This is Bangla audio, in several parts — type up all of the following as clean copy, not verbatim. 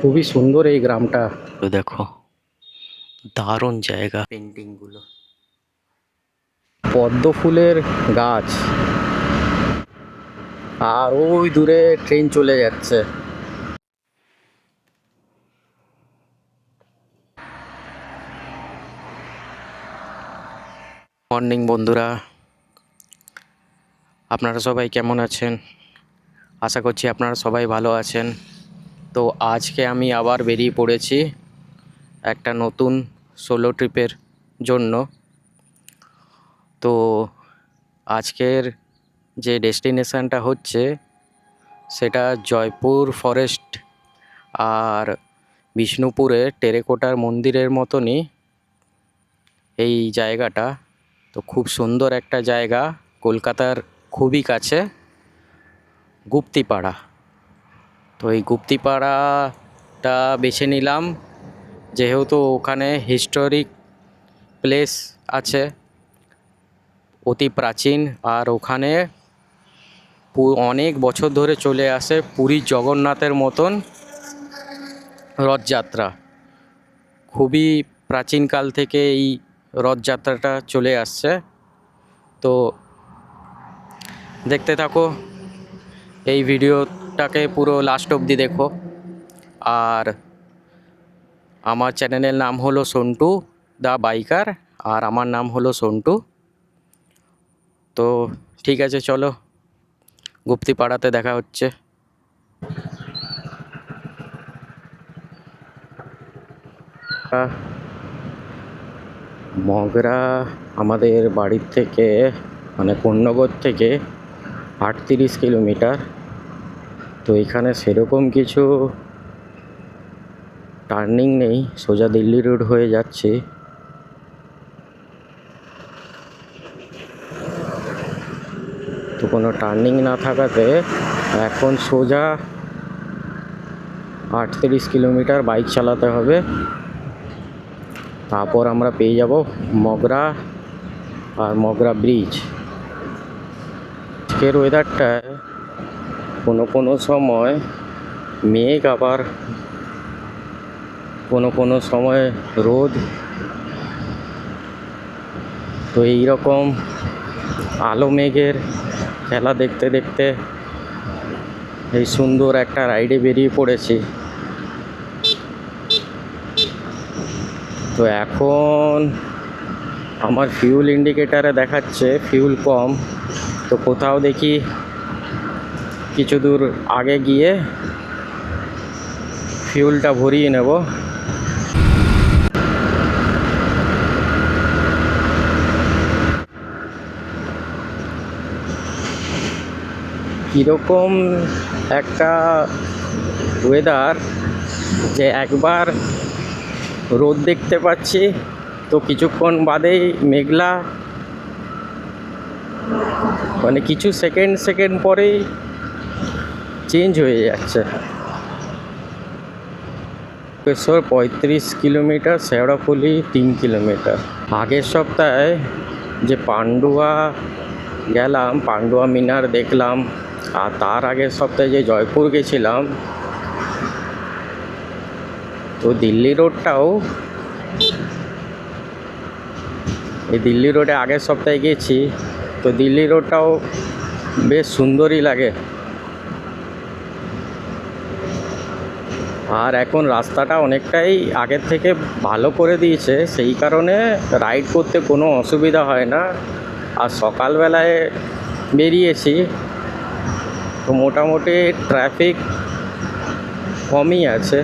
খুবই সুন্দর এই গ্রামটা। তো দেখো, দারুণ জায়গা। পেন্টিং গুলো, পদ্ম ফুলের গাছ, আর ওই দূরে ট্রেন চলে যাচ্ছে। মর্নিং বন্ধুরা, আপনারা সবাই কেমন আছেন? আশা করছি আপনারা সবাই ভালো আছেন। তো আজকে আমি আবার বেরিয়ে পড়েছি একটা নতুন সোলো ট্রিপের জন্য। তো আজকের যে ডেস্টিনেশনটা হচ্ছে সেটা জয়পুর ফরেস্ট আর বিষ্ণুপুরে টেরাকোটার মন্দিরের মতনই এই জায়গাটা। তো খুব সুন্দর একটা জায়গা, কলকাতার খুবই কাছে, গুপ্তিপাড়া। তো এই গুপ্তিপাড়াটা বেছে নিলাম যেহেতু ওখানে হিস্টোরিক প্লেস আছে, অতি প্রাচীন, আর ওখানে অনেক বছর ধরে চলে আসে পুরীর জগন্নাথের মতন রথযাত্রা। খুবই প্রাচীনকাল থেকে এই রথযাত্রাটা চলে আসছে। তো দেখতে থাকো, এই ভিডিওটাকে পুরো লাস্ট অবধি দেখো। আর আমার চ্যানেলের নাম হলো সন্টু দা বাইকার, আর আমার নাম হলো সন্টু। তো ঠিক আছে, চলো গুপ্তিপাড়াতে দেখা হচ্ছে। মগরা আমাদের বাড়ির থেকে, মানে কোন্নগর থেকে 38 কিলোমিটার। তো এখানে সেরকম কিছু টার্নিং নেই, সোজা দিল্লি রোড হয়ে যাচ্ছে। তো কোনো টার্নিং না থাকাতে এখন সোজা 38 কিলোমিটার বাইক চালাতে হবে। তারপর আমরা পেয়ে যাব মগরা আর মগরা ব্রিজ। আজকের ওয়েদারটায় কোনো সময় মেঘ, আবার কোনো সময় রোদ। তো এইরকম আলো মেঘের খেলা দেখতে দেখতে এই সুন্দর একটা রাইডে বেরিয়ে পড়েছি। তো এখন আমার ফিউল ইন্ডিকেটারে দেখাচ্ছে ফিউল কম। তো কোথাও দেখি কিছু দূর আগে গিয়ে ফিউলটা ভরিয়ে নেব। কীরকম একটা ওয়েদার যে একবার রোদ দেখতে পাচ্ছি, তো কিছুক্ষণ বাদেই মেঘলা, মানে কিছু সেকেন্ড পরেই চেঞ্জ হয়ে যাচ্ছে। 35 কিলোমিটার, শেওড়াফুলি 3 কিলোমিটার। আগের সপ্তাহে যে পান্ডুয়া গেলাম, পান্ডুয়া মিনার দেখলাম, আর তার আগের সপ্তাহে যে জয়পুর গেছিলাম। তো দিল্লি রোডটাও, এই দিল্লি রোডে আগের সপ্তাহে গেছি, তো দিল্লি রোডটাও বেশ সুন্দরই লাগে। আর এখন রাস্তাটা অনেকটাই আগের থেকে ভালো করে দিয়েছে, সেই কারণে রাইড করতে কোনো অসুবিধা হয় না। আর সকালবেলায় বেরিয়েছি, তো মোটামুটি ট্রাফিক কমই আছে।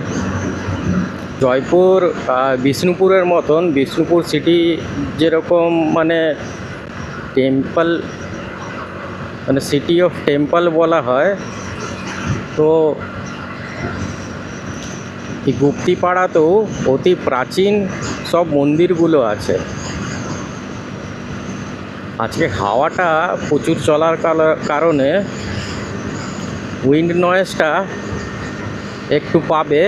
জয়পুর বিষ্ণুপুরের মতন, বিষ্ণুপুর সিটি যেরকম মানে টেম্পল, মানে সিটি অফ টেম্পল বলা হয়, তো এই গুপ্তিপাড়াতেও অতি প্রাচীন সব মন্দিরগুলো আছে। আজকে হাওয়াটা প্রচুর চলার কারণে উইন্ড নয়েজটা একটু পাবে।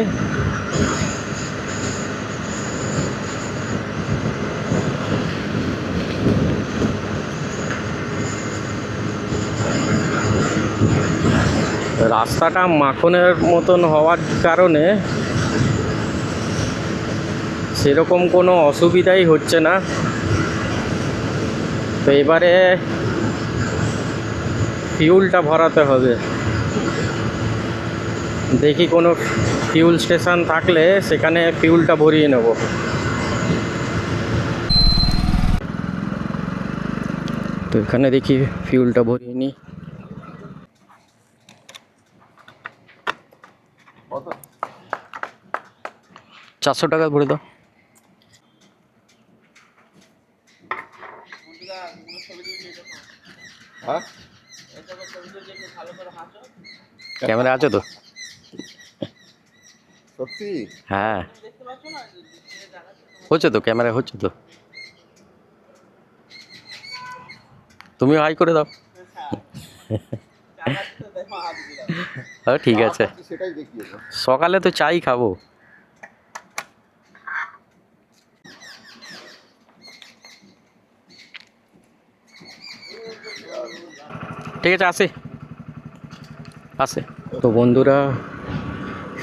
রাস্তাটা মাখনের মতন হওয়ার কারণে সেরকম কোনো অসুবিধাই হচ্ছে না। তো এবারে ফিউলটা ভরাতে হবে। দেখি কোনো ফিউল স্টেশন থাকলে সেখানে ফিউলটা ভরিয়ে নেব। তো এখানে দেখি ফিউলটা ভরিয়ে নিই। কত? 400 টাকা ভরে দাও। হ্যাঁ, ক্যামেরা আছে তো? সত্যি? হ্যাঁ, হচ্ছে তো, ক্যামেরা হচ্ছে তো। তুমি হাই করে দাও। হ্যাঁ ঠিক আছে। সেটাই দেখিয়ে দাও। সকালে তো চাই খাবো। ঠিক আছে, আসে। তো বন্ধুরা,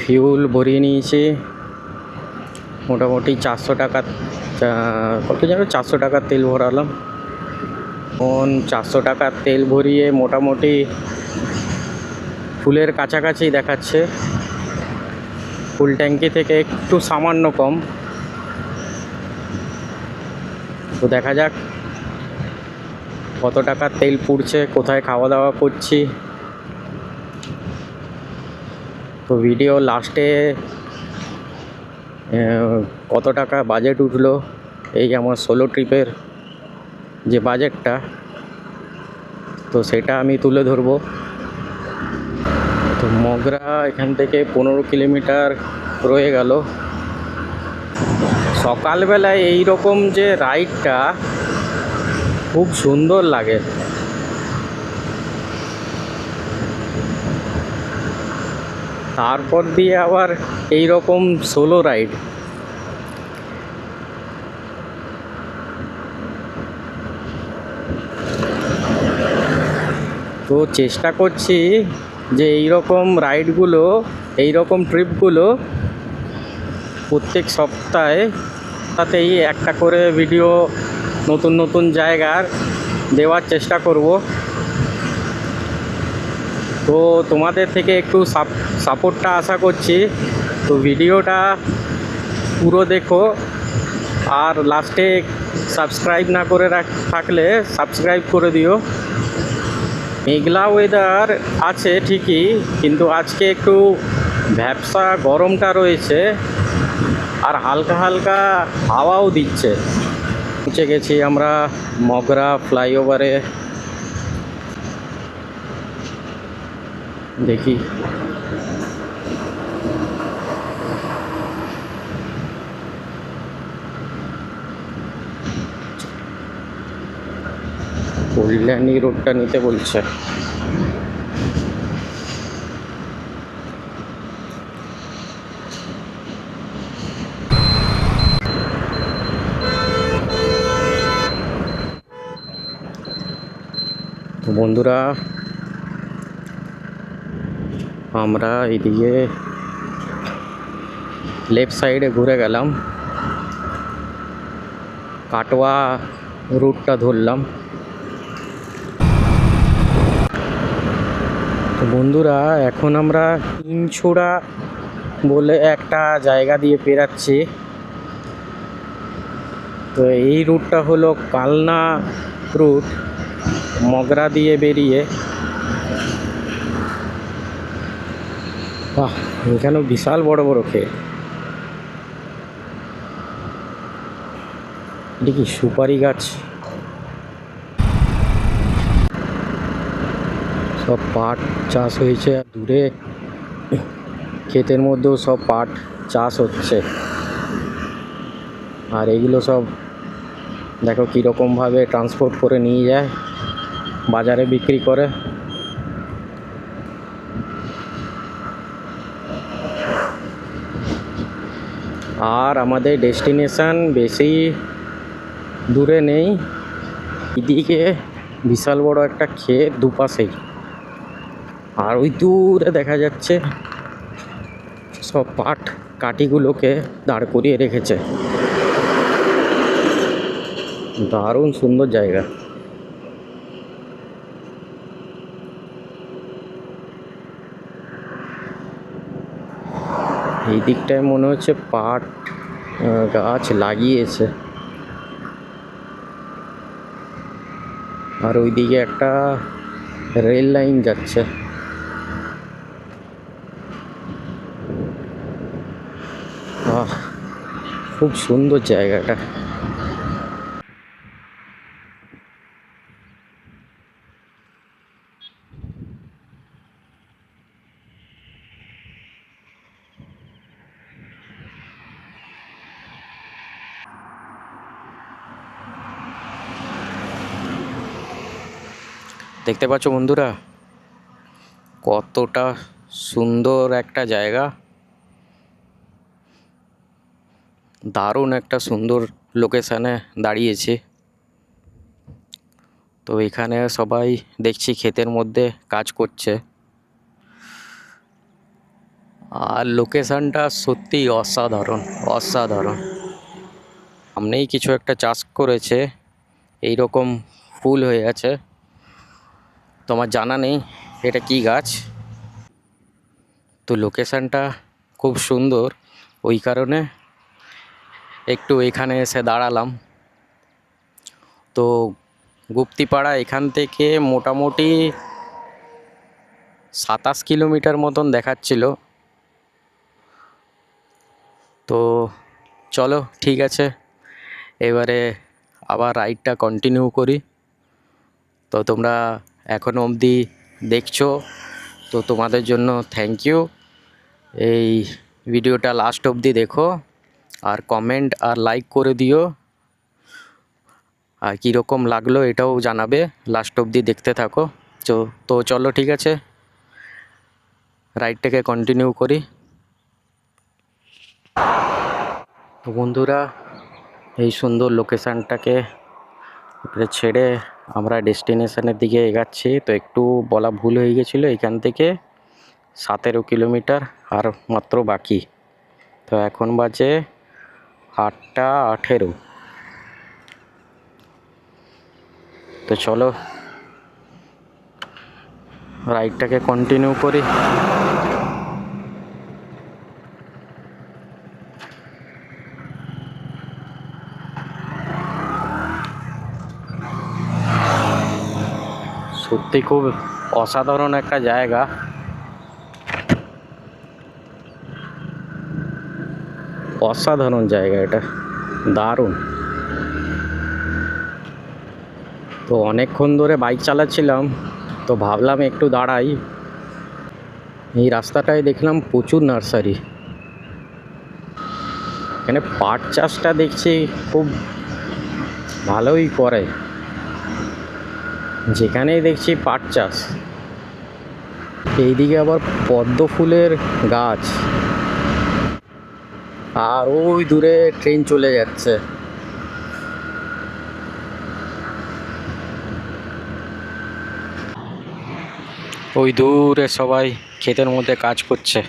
ফিউল ভরিয়ে নিয়েছি মোটামুটি 400 টাকা। কত জানো, 400 টাকার তেল ভরালাম। এখন 400 টাকার তেল ভরিয়ে মোটামুটি ফুলের কাছাকাছি দেখাচ্ছে। ফুল ট্যাঙ্কি থেকে একটু সামান্য কম। তো দেখা যাক কত টাকার তেল পুড়ছে, কোথায় খাওয়া দাওয়া করছি। তো ভিডিও লাস্টে কত টাকা বাজেট উঠলো, এই আমার সোলো ট্রিপের যে বাজেটটা, তো সেটা আমি তুলে ধরবো। তো মগরা এখান থেকে 15 কিলোমিটার রয়ে গেল। সকালবেলায় এই রকম যে রাইডটা খুব সুন্দর লাগে। তারপর দিয়ে আবার এই রকম সোলো রাইড, তো চেষ্টা করছি যে এই রকম রাইডগুলো, এই রকম ট্রিপগুলো প্রত্যেক সপ্তাহে তাতেই একটা করে ভিডিও নতুন নতুন জায়গার দেওয়ার চেষ্টা করব। তো তোমাদের থেকে একটু সাপোর্টটা আশা করছি। তো ভিডিওটা পুরো দেখো, আর লাস্টে সাবস্ক্রাইব না করে থাকলে সাবস্ক্রাইব করে দিও। মেঘলা ওয়েদার আছে ঠিকই, কিন্তু আজকে একটু ভ্যাপসা গরমটা রয়েছে, আর হালকা হালকা হাওয়াও দিচ্ছে। পৌঁছে গেছি আমরা মগরা ফ্লাইওভারে। দেখি কল্যাণী রোডটা নিতে বলছে। তো বন্ধুরা, আমরা এদিকে লেফট সাইডে ঘুরে গেলাম, কাটোয়া রুটটা ধরলাম। তো বন্ধুরা, এখন আমরা ইনছোড়া বলে একটা জায়গা দিয়ে পেরাচ্ছি। তো এই রুটটা হলো কালনা রুট, মগরা দিয়ে বেরিয়ে। বাহ, এখানেও বিশাল বড় বড় ক্ষেত। এটা কি সুপারি গাছ? সব পাট চাষ হয়েছে, আর দূরে ক্ষেতের মধ্যেও সব পাট চাষ হচ্ছে। আর এগুলো সব দেখো কীরকমভাবে ট্রান্সপোর্ট করে নিয়ে যায়, বাজারে বিক্রি করে। আর আমাদের ডেস্টিনেশন বেশি দূরে নেই, এদিকে বিশাল বড় একটা ক্ষেত দুপাশেই, আর ওই দূরে দেখা যাচ্ছে সব পাট কাঠিগুলোকে দাঁড় করিয়ে রেখেছে। দারুণ সুন্দর জায়গা। এই দিকটায় মনে হচ্ছে পাট গাছ লাগিয়েছে, আর ওইদিকে একটা রেল লাইন যাচ্ছে। খুব সুন্দর জায়গাটা। দেখতে পাচ্ছ বন্ধুরা, কতটা সুন্দর একটা জায়গা, দারুণ একটা সুন্দর লোকেশানে দাঁড়িয়েছে। তো এখানে সবাই দেখছি ক্ষেতের মধ্যে কাজ করছে, আর লোকেশানটা সত্যি অসাধারণ অসাধারণ। সামনেই কিছু একটা চাষ করেছে, এই রকম ফুল হয়ে আছে। তোমার জানা নেই এটা কি গাছ। তো লোকেশানটা খুব সুন্দর, ওই কারণে একটু এখানে এসে দাঁড়ালাম। তো গুপ্তিপাড়া এখান থেকে মোটামুটি 27 কিলোমিটার মতন দেখাচ্ছিল। তো চলো ঠিক আছে, এবারে আবার রাইডটা কন্টিনিউ করি। তো তোমরা এখনও অবধি দেখছো, তো তোমাদের জন্য থ্যাংক ইউ। এই ভিডিওটা লাস্ট অবধি দেখো, আর কমেন্ট আর লাইক করে দিও, আর কীরকম লাগলো এটাও জানাবে। লাস্ট অবধি দেখতে থাকো। তো চলো ঠিক আছে, রাইডটাকে কন্টিনিউ করি। তো বন্ধুরা, এই সুন্দর লোকেশানটাকে ছেড়ে আমরা ডেস্টিনেশনের দিকে এগাচ্ছি। তো একটু বলা ভুল হয়ে গেছিলো, এখান থেকে 17 কিলোমিটার আর মাত্র বাকি। তো এখন বাজে 8টা 18। তো চলো রাইডটাকে কন্টিনিউ করি। সত্যি খুব অসাধারণ একটা জায়গা, অসাধারণ জায়গা, এটা দারুণ। তো অনেকক্ষণ ধরে বাইক চালাচ্ছিলাম, তো ভাবলাম একটু দাঁড়াই। এই রাস্তাটায় দেখলাম প্রচুর নার্সারি। এখানে পাট চাষটা দেখছি খুব ভালোই করে, যেখানেই দেখছি পাট চাষ। এইদিকে আবার পদ্ম ফুলের গাছ, আর ওই দূরে ট্রেন চলে যাচ্ছে। ওই দূরে সবাই ক্ষেতের মধ্যে কাজ করছে।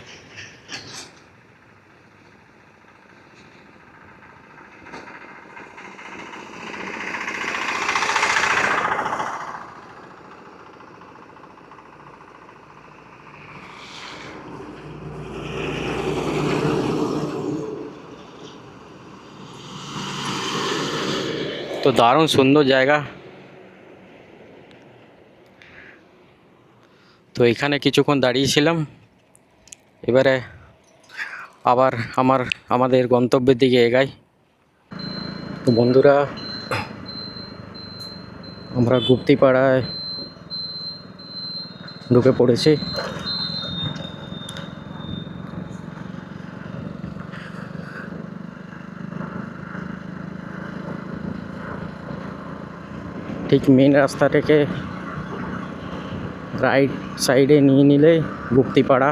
তো দারুণ সুন্দর জায়গা। তো এখানে কিছুক্ষণ দাঁড়িয়েছিলাম, এবারে আবার আমাদের গন্তব্যের দিকে এগাই। তো বন্ধুরা, আমরা গুপ্তিপাড়ায় ঢুকে পড়েছি। ঠিক মেন রাস্তা থেকে রাইট সাইডে নিয়ে নিলেই গুপ্তিপাড়া।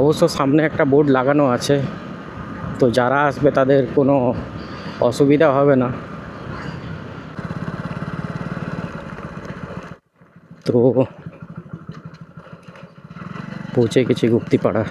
অবশ্য সামনে একটা বোর্ড লাগানো আছে, তো যারা আসবে তাদের কোনো অসুবিধা হবে না। তো পৌঁছে গেছি গুপ্তিপাড়া।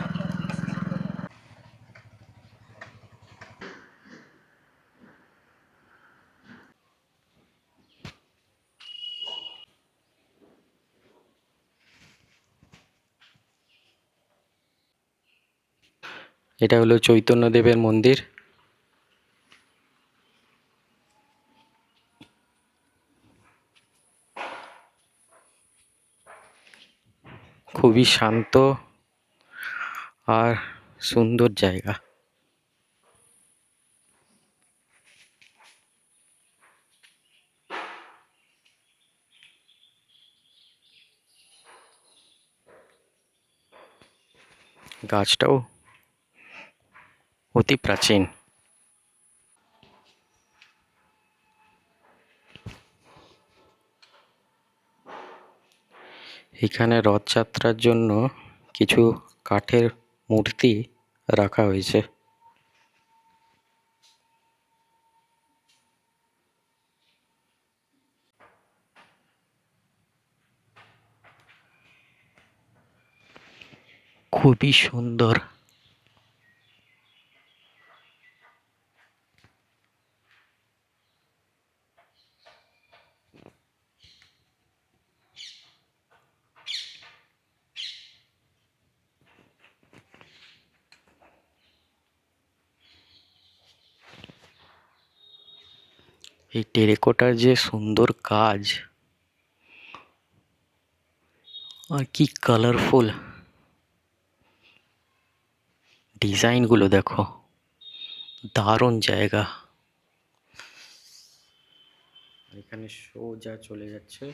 এটা হলো চৈতন্যদেবের মন্দির। খুবই শান্ত আর সুন্দর জায়গা। গাছটাও অতি প্রাচীন। এখানে রথযাত্রার জন্য কিছু কাঠের মূর্তি রাখা হয়েছে। খুবই সুন্দর। এই টেরাকোটার যে সুন্দর কাজ, আর কি কালারফুল ডিজাইনগুলো দেখো, দারুণ জায়গা। এখানে সোজা চলে যাচ্ছে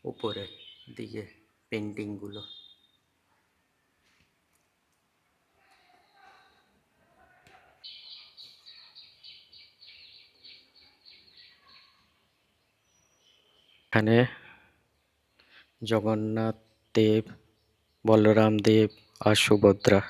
উপরে দিকে পেন্টিংগুলো। এখানে জগন্নাথ দেব, বলরাম দেব আর সুভদ্রা।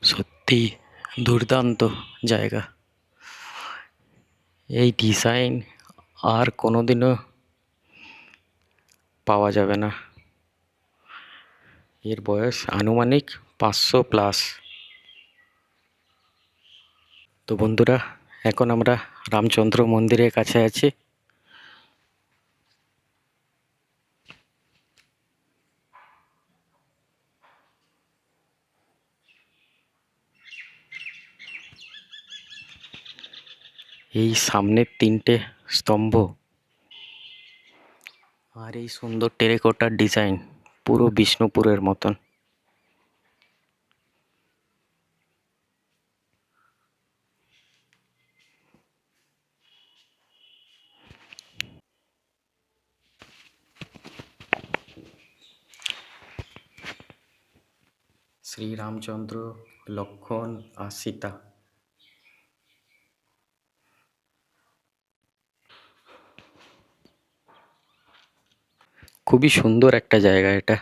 সত্যি দুর্দান্ত জায়গা। এই ডিজাইন আর কোনোদিনও পাওয়া যাবে না। এর বয়স আনুমানিক 500+। তো বন্ধুরা, এখন আমরা রামচন্দ্র মন্দিরের কাছে আছি। এই সামনের 3টে স্তম্ভ আর এই সুন্দর টেরাকোটার ডিজাইন পুরো বিষ্ণুপুরের মতন। শ্রীরামচন্দ্র, লক্ষ্মণ আর সীতা। খুবই সুন্দর একটা জায়গা এটা।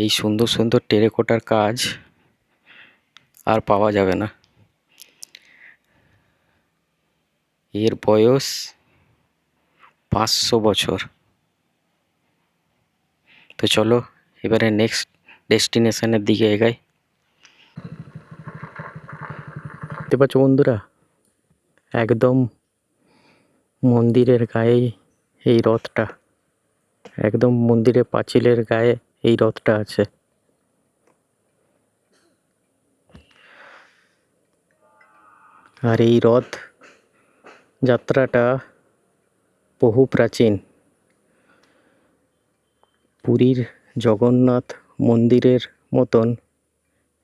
এই সুন্দর সুন্দর টেরাকোটার কাজ আর পাওয়া যাবে না। এর বয়স 500 বছর। তো চলো এবারে নেক্সট ডেস্টিনেশনের দিকে এগাই। দেখতে পাচ্ছ বন্ধুরা, একদম মন্দিরের গায়ে এই রথটা, একদম মন্দিরের পাঁচিলের গায়ে এই রথটা আছে। আর এই রথ যাত্রাটা বহু প্রাচীন। পুরীর জগন্নাথ মন্দিরের মতন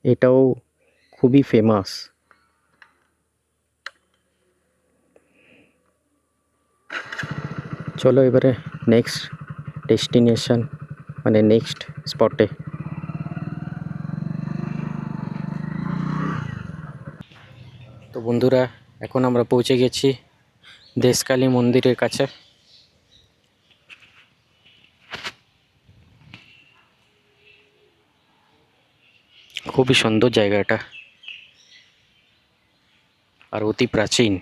এটাও খুবই ফেমাস। চলো এবারে নেক্সট ডেস্টিনেশন মানে নেক্সট স্পটে। তো বন্ধুরা, এখন আমরা পৌঁছে গেছি দেশকালী মন্দিরের কাছে। খুবই সুন্দর জায়গা এটা আর অতি প্রাচীন।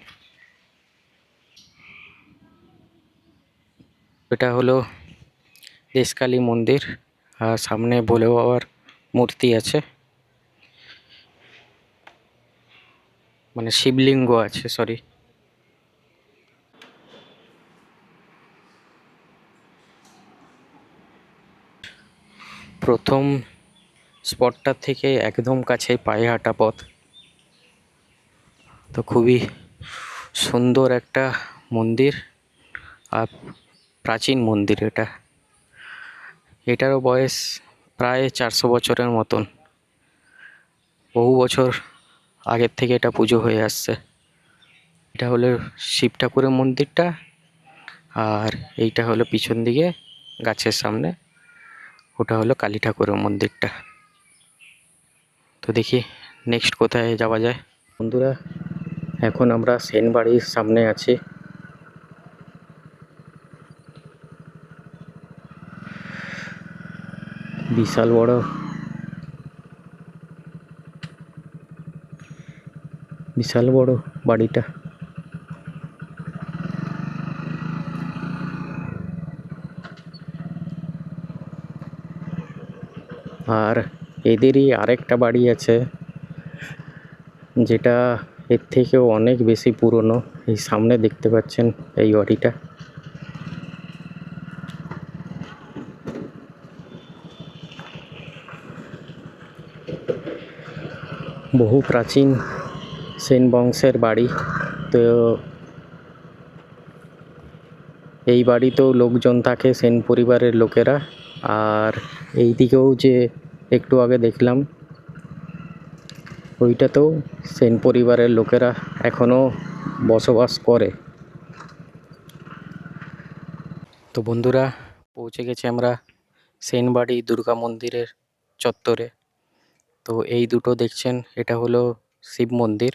এটা হলো দেশকালী মন্দির আর সামনে ভোলে বাবার মূর্তি আছে, মানে শিবলিঙ্গ আছে, সরি। প্রথম স্পটটা থেকে একদম কাছে পায়ে হাঁটা পথ। তো খুবই সুন্দর একটা মন্দির আর প্রাচীন মন্দির এটা। এটারও বয়স প্রায় 400 বছরের মতন। বহু বছর আগের থেকে এটা পুজো হয়ে আসছে। এটা হলো শিব ঠাকুরের মন্দিরটা, আর এইটা হলো পিছন দিকে গাছের সামনে, ওটা হলো কালী ঠাকুরের মন্দিরটা। তো দেখি নেক্সট কোথায় যাওয়া যায়। বন্ধুরা, এখন আমরা সেনবাড়ির সামনে আছি। বিশাল বড় বাড়িটা। আর এদেরই আরেকটা বাড়ি আছে, যেটা এর থেকেও অনেক বেশি পুরনো। এই সামনে দেখতে পাচ্ছেন এই বাড়িটা। বহু প্রাচীন সেন বংশের বাড়ি। তো এই বাড়িতেও লোকজন থাকে, সেন পরিবারের লোকেরা। আর এই দিকেও যে একটু আগে দেখলাম, ওইটাতেও সেন পরিবারের লোকেরা এখনও বসবাস করে। তো বন্ধুরা, পৌঁছে গেছি আমরা সেনবাড়ি দুর্গা মন্দিরের চত্বরে। তো এই দুটো দেখছেন, এটা হলো শিব মন্দির।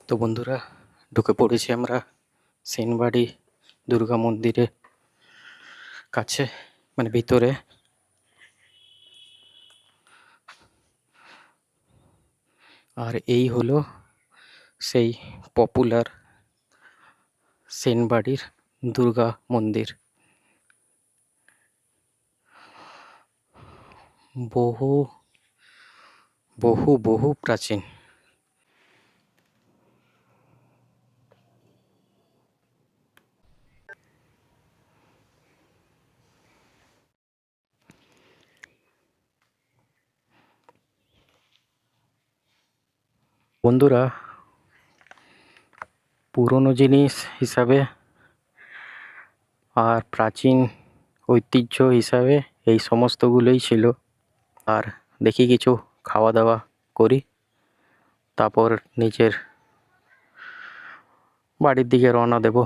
তো বন্ধুরা, ঢুকে পড়েছি আমরা সেনবাড়ি দুর্গা মন্দিরের কাছে, মানে ভিতরে। আর এই হলো সেই পপুলার সেনবাড়ির দুর্গা মন্দির। বহু বহু বহু প্রাচীন। বন্ধুরা, পুরনো জিনিস হিসাবে আর প্রাচীন ঐতিহ্য হিসাবে এই সমস্তগুলোই ছিল। আর দেখি কিছু খাওয়া দাওয়া করি, তারপর নিজের বাড়ির দিকে রওনা দেব।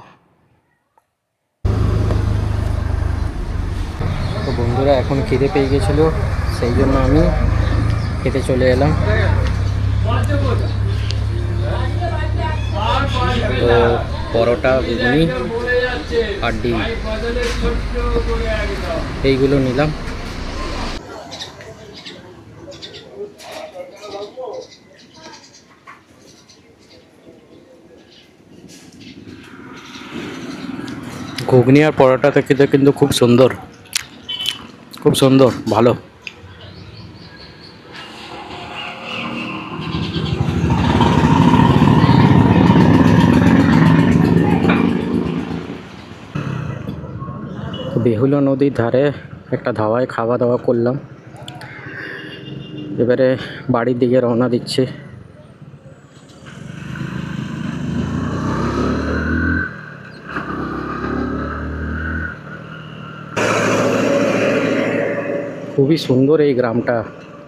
তো বন্ধুরা, এখন খিদে পেয়ে গেছিলো, সেই জন্য আমি খেতে চলে এলাম। তো পরোটা, ঘুগনি আর ডিম এইগুলো নিলাম। ঘুগনি আর পরোটাটা খেতে কিন্তু খুব সুন্দর, খুব সুন্দর, ভালো। বেহুলা নদীর ধারে একটা ধাবায় খাওয়া দাওয়া করলাম। এবারে বাড়ির দিকে রওনা দিচ্ছি। খুবই সুন্দর এই গ্রামটা,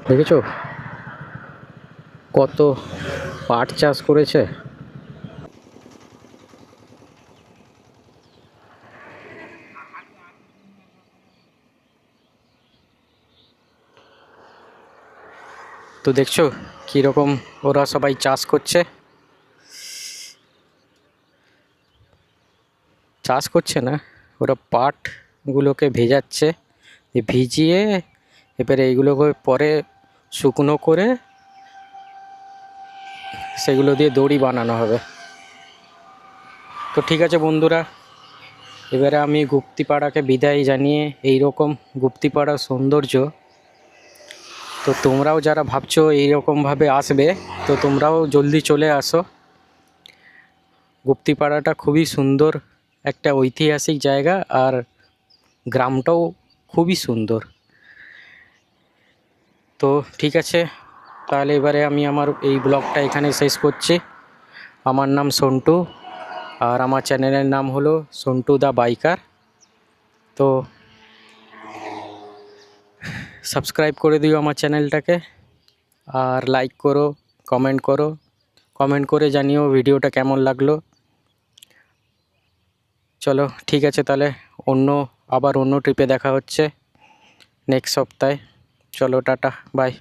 দেখেছো কত পাট চাষ করেছে। তো দেখছো কীরকম ওরা সবাই চাষ করছে। চাষ করছে না, ওরা পাটগুলোকে ভেজাচ্ছে, ভিজিয়ে এবারে এইগুলোকে পরে শুকনো করে সেগুলো দিয়ে দড়ি বানানো হবে। তো ঠিক আছে বন্ধুরা, এবারে আমি গুপ্তিপাড়াকে বিদায় জানিয়ে এই রকম গুপ্তিপাড়ার সৌন্দর্য, তো তোমরাও যারা ভাবছো এইরকমভাবে আসবে, তো তোমরাও জলদি চলে আসো। গুপ্তিপাড়াটা খুবই সুন্দর একটা ঐতিহাসিক জায়গা, আর গ্রামটাও খুবই সুন্দর। তো ঠিক আছে, তাহলে এবারে আমি আমার এই ব্লগটা এখানে শেষ করছি। আমার নাম সন্টু, আর আমার চ্যানেলের নাম হলো সন্টু দা বাইকার। তো সাবস্ক্রাইব করে দিও আমার চ্যানেলটাকে, আর লাইক করো, কমেন্ট করে জানিও ভিডিওটা কেমন লাগলো। চলো ঠিক আছে, তাহলে আবার অন্য ট্রিপে দেখা হচ্ছে নেক্সট সপ্তাহে। চলো টাটা, বাই।